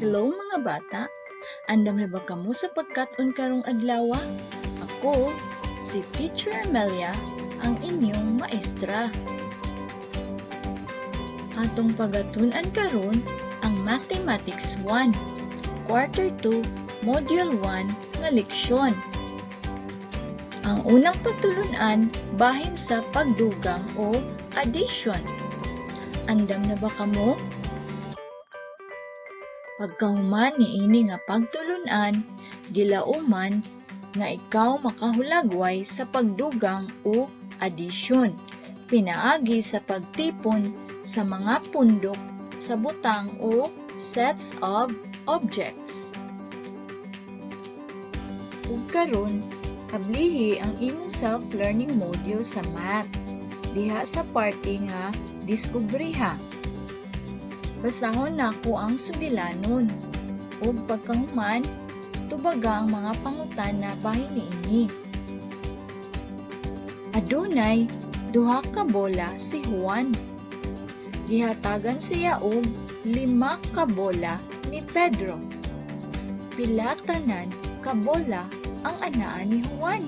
Hello mga bata! Andam na ba kamo sa pagkaton karong adlaw? Ako, si Teacher Amelia, ang inyong maestra. Atong pagatun-an karon ang Mathematics 1, Quarter 2, Module 1 nga leksyon. Ang unang pagtulun-an bahin sa pagdugang o addition. Andam na ba kamo? Pagkahuman niini nga pagtulun-an, gilauman nga ikaw makahulagway sa pagdugang o addition, pinaagi sa pagtipon sa mga pundok sa butang o sets of objects. Ug karon, ablihi ang imong self-learning module sa math diha sa parte nga diskubriha. Basahon nako ang sugilanon ug pagkahuman tubaga ang mga pangutana bahin niini. Adunay duha ka bola si Juan. Gihatagan siya og 5 ka bola ni Pedro. Pila tanan ka bola ang anaa ni Juan?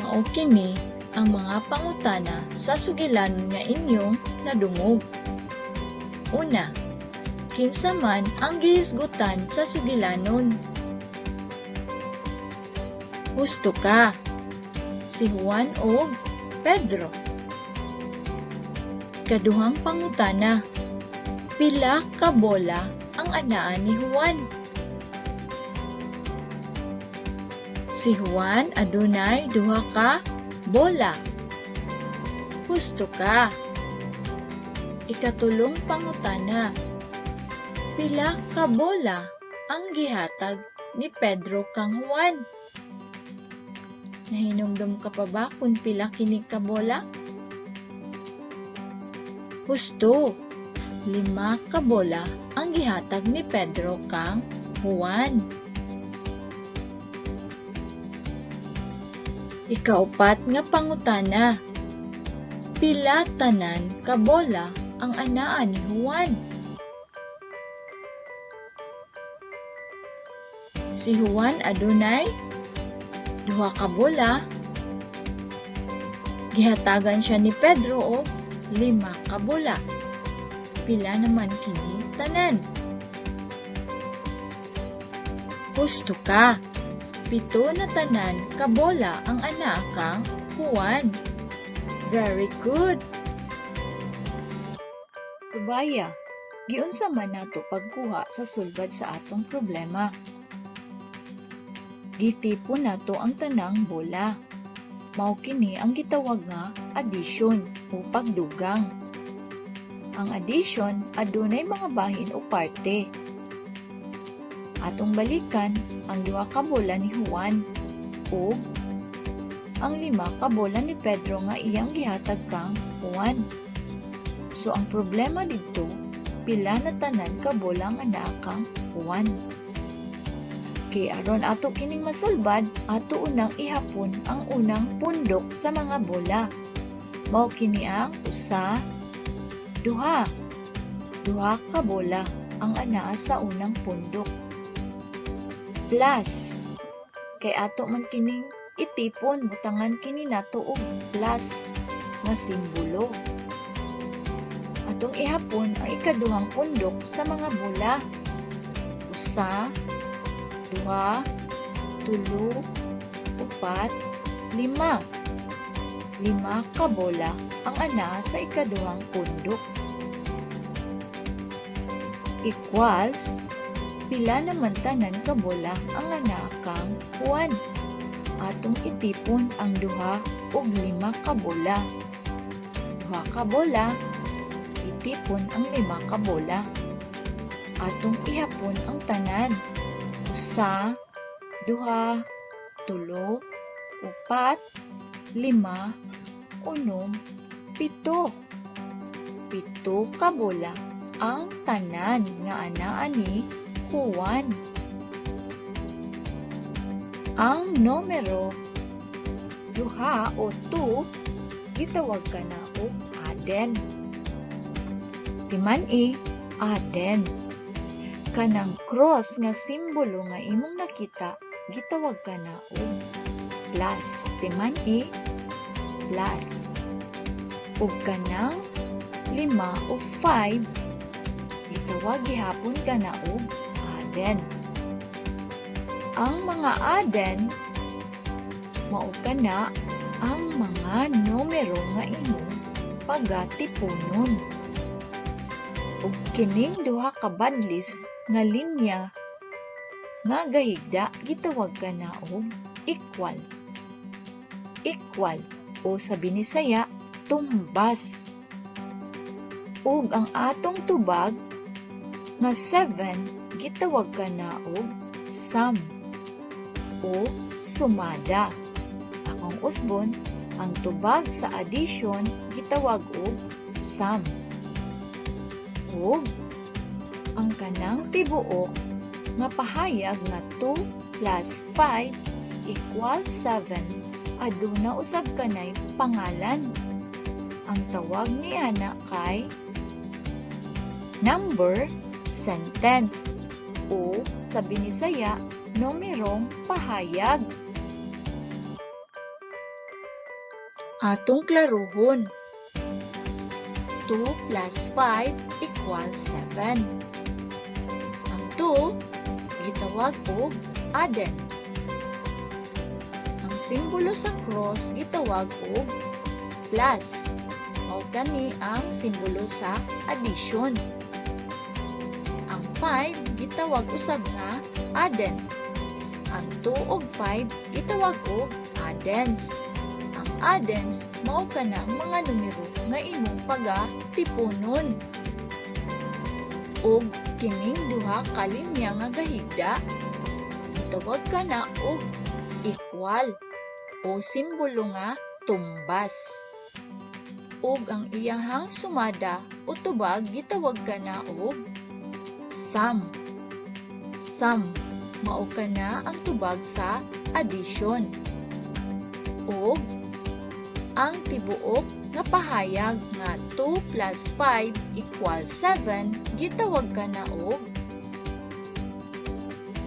Mao kini ang mga pangutana sa sugilanon nga inyong nadungog. Una, kinsa man ang gihisgutan sa sugilanon? Husto ka, si Juan o Pedro. Kaduhang pangutana, pila ka bola ang anaa ni Juan? Si Juan adunay duha ka bola. Husto ka. Ikatulong pangutana, pila ka bola ang gihatag ni Pedro kang Juan? Nahinumdum ka pa ba kung pila kini ka bola? Husto. 5 ka bola ang gihatag ni Pedro kang Juan. Ikaupat nga pangutana, pila tanan ka bola ang anaa ni Juan? Si Juan adunay duha ka bola. Gihatagan siya ni Pedro og 5 ka bola. Pila naman kini tanan? Husto ka. 7 na tanan ka bola ang anaa kang Juan. Very good. Subaya, giunsa man nato pagkuha sa sulbad sa atong problema. Gitipon nato ang tanang bola. Mao kini ang gitawag nga addition o pagdugang. Ang addition adunay mga bahin o parte. Atong balikan ang 2 ka bola ni Juan o ang 5 ka bola ni Pedro nga iyang gihatag kang Juan. So ang problema dito, pila na tanan ka bola ang anaa kang Juan. Kay aron ato kining masulbad, ato unang ihapon ang unang pundok sa mga bola. Mao kini ang 1, 2. 2 ka bola ang anaa sa unang pundok. Plus, kay ato man kining itipon, butangan kini nato og plus nga simbolo. Atong ihapon ang ikaduhang pundok sa mga bola. 1, 2, 3, 4, 5. 5 ka bola ang anaa sa ikaduhang pundok. Equals, pila naman tanan ka bola ang anaa kang Juan. Atong itipon ang 2 ug 5 ka bola. 2 ka bola, itipon ang 5 ka bola. Atong ihapon ang tanan. 1, 2, 3, 4, 5, 6, 7. 7 ka bola ang tanan nga anaa ni Juan. Ang numero 2 o 2 gitawag ka na og addend. Timan A, addend. Kanang cross nga simbolo nga imong nakita, gitawag kana og plus. Timan A, plus. Ug kanang 5 o 5, gitawag gihapon kana og addend. Ang mga addend mao kana ang mga numero nga imong pagatipunon. Ug kining duha ka badlis nga linya nga gahigda gitawag kana og equal. Equal o sa Binisaya tumbas. Ug ang atong tubag nga 7 gitawag kana og sum o sumada. Akong usbon, ang tubag sa addition gitawag og sum. Ug ang kanang tibuok nga pahayag nga 2 plus 5 equals 7 aduna usab kanay pangalan. Ang tawag niana kay number sentence o sa Binisaya numerong pahayag. Atong klaruhon. 2 plus 5 equals 7. Ang 2 gitawag og addend. Ang simbolo sa cross gitawag og plus. Mao kani ang simbolo sa addition. Ang 5 gitawag usab nga addend. Ang 2 ug 5 gitawag og addends. Ang addends mao kanang mga numero nga imong pagatipunon. Ug kining duha ka linya nga gahigda gitawag kana og equal o simbolo nga tumbas. Ug ang iyahang sumada o tubag gitawag kana og sum. Sum mao kana ang tubag sa addition. Ug ang tibuok nga pahayag nga 2 plus 5 equals 7 gitawag kana og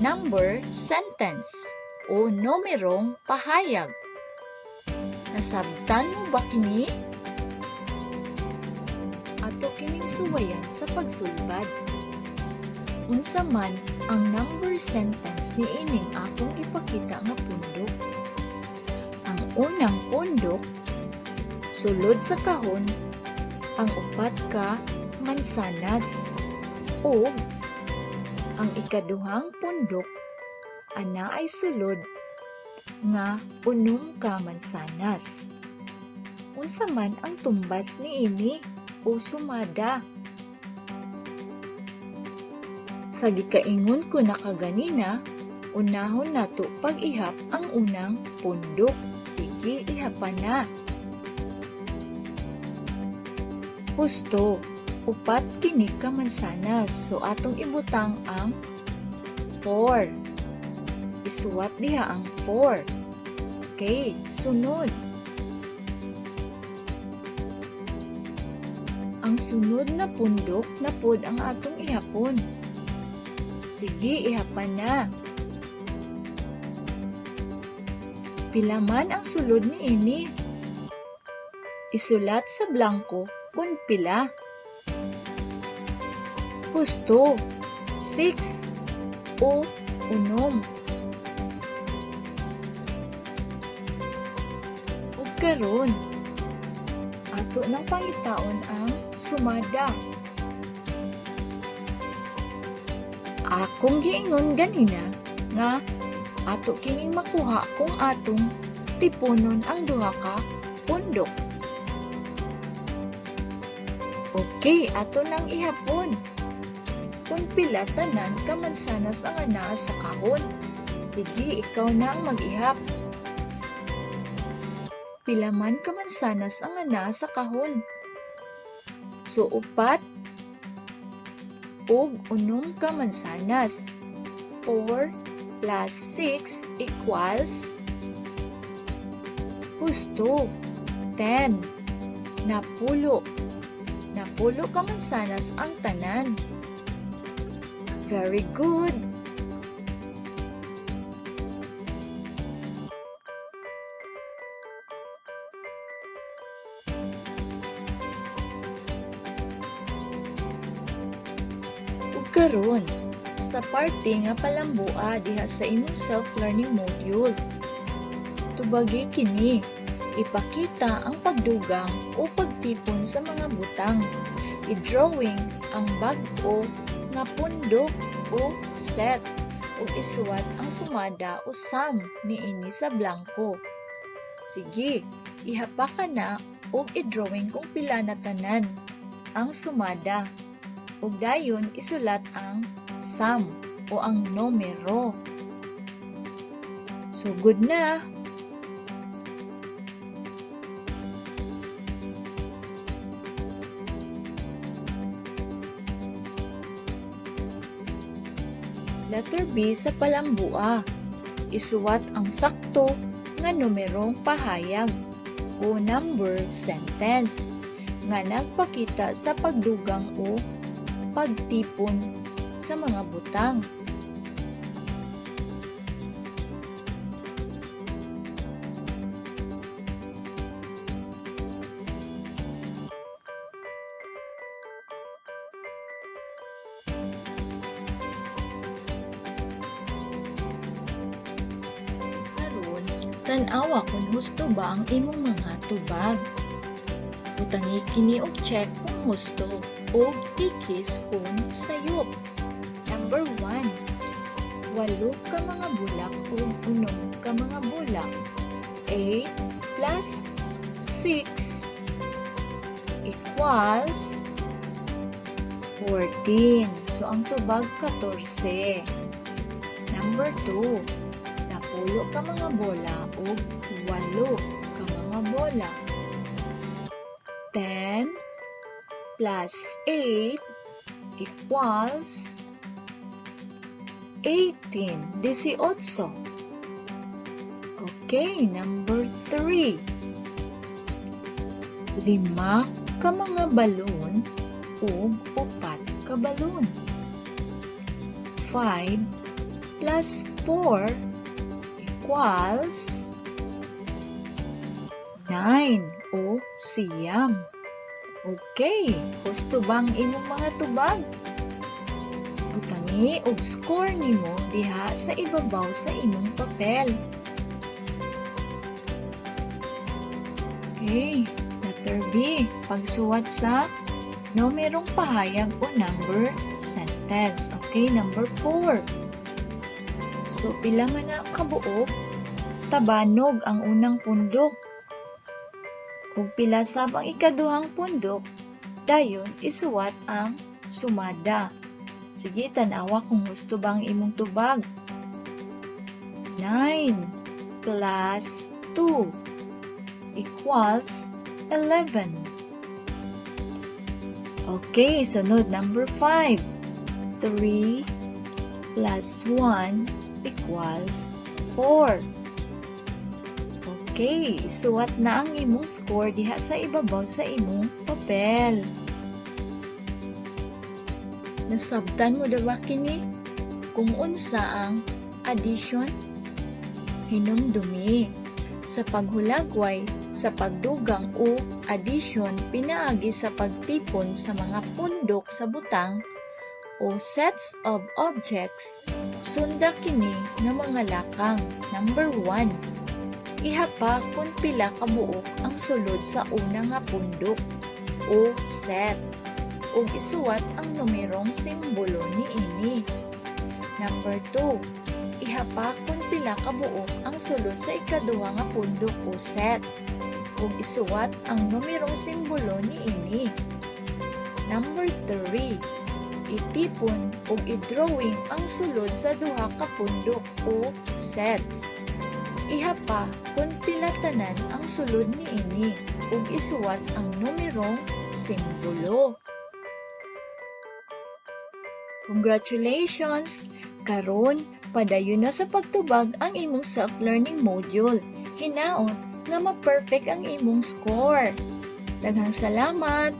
number sentence o numerong pahayag. Nasabtan mo ba kini? Ato kining suwayan sa pagsulbad. Unsa man ang number sentence niining akong ipakita nga pundok. Ang unang pundok sulod sa kahon ang upat ka mansanas o ang ikaduhang pundok ana ay sulod nga 6 ka mansanas. Unsa man ang tumbas niini o sumada? Sa gikaingon ko na kaganina, unahon nato pag-ihap ang unang pundok. Sige, ihapan na. Husto, upat kini ka mansanas. So, atong ibutang ang 4. Isuwat diha ang 4. Okay, sunod. Ang sunod na pundok na pod ang atong ihapon. Sige, ihapan na. Pila man ang sulod niini. Isulat sa blanko kung pila. Husto, 6 o 6. Ug karon, ato nang pangitaon ang sumada. Akong giingon ganina nga ato kining makuha kung atong tipunon ang duha ka pundok. Okay, ato nang ihapon. Kung pila tanan ka mansanas ang anaa sa kahon. Sige, ikaw na ang mag-ihap. Pila man ka mansanas ang anaa sa kahon. So, upat ug 6 ka mansanas. 4 plus 6 equals husto 10. Napulo Napulo ka mansanas ang tanan. Very good! Ug karon, sa parte nga palambua diha sa imong self-learning module. Tubagi kini, ipakita ang pagdugang o pagtipon sa mga butang. I-drawing ang bag-o nga pundok o set ug isuwat ang sumada o sum niini sa blanko. Sige, ihapa ka na ug i-drawing kung pila na tanan ang sumada. Ug dayon isulat ang sum o ang numero. Sugod na. Letter B sa palambua. Isuwat ang sakto nga numerong pahayag o number sentence nga nagpakita sa pagdugang o pagtipon sa mga butang. Tanawa kung husto ba ang imong mga tubag. Utangi kini og check kung husto o ikis kung sayop. Number 1. 8 ka mga bulak o 6 ka mga bulak. 8 plus 6 equals 14. So, ang tubag 14. Number 2. Napulo ka mga bola o 8 ka mga bola. 10 plus 8 equals 18. 18. Okay, number 3. 5 ka mga balon o 4 ka balon. 5 plus 4 equals 9 o siyam. Okay, husto bang imong mga tubag? Utangi og score nimo diha sa ibabaw sa imong papel. Okay, letter B. Pagsuwat sa numerong pahayag o number sentence. Okay, number 4. So, pila man na kabuok, tabanog ang unang pundok. Kung pila sab ang ikaduhang pundok, dayon isuwat ang sumada. Sige, tanawa kung gusto bang imong tubag. 9 plus 2 equals 11. Okay, sunod number 5. 3 plus 1 equals 4. Okay, suwat na ang imong score diha sa ibabaw sa imong papel. Nasabtan mo ba kini? Kung unsa ang addition? Hinumdumi. Sa paghulagway, sa pagdugang o addition, pinaagi sa pagtipon sa mga pundok sa butang o sets of objects, sunda kini nga mga lakang. Number 1. Ihapa kung pila kabuok ang sulod sa una nga pundok o set ug isuwat ang numerong simbolo niini. Number 2. Ihapa kung pila kabuok ang sulod sa ikaduha nga pundok o set ug isuwat ang numerong simbolo niini. Number 3. Itipon ug i-drawing ang sulod sa duha ka pundok o sets. Ihapa kung pila tanan ang sulod niini ug isuwat ang numerong simbolo. Congratulations! Karon, padayon na sa pagtubag ang imong self-learning module. Hinaot nga ma-perfect ang imong score. Daghang salamat!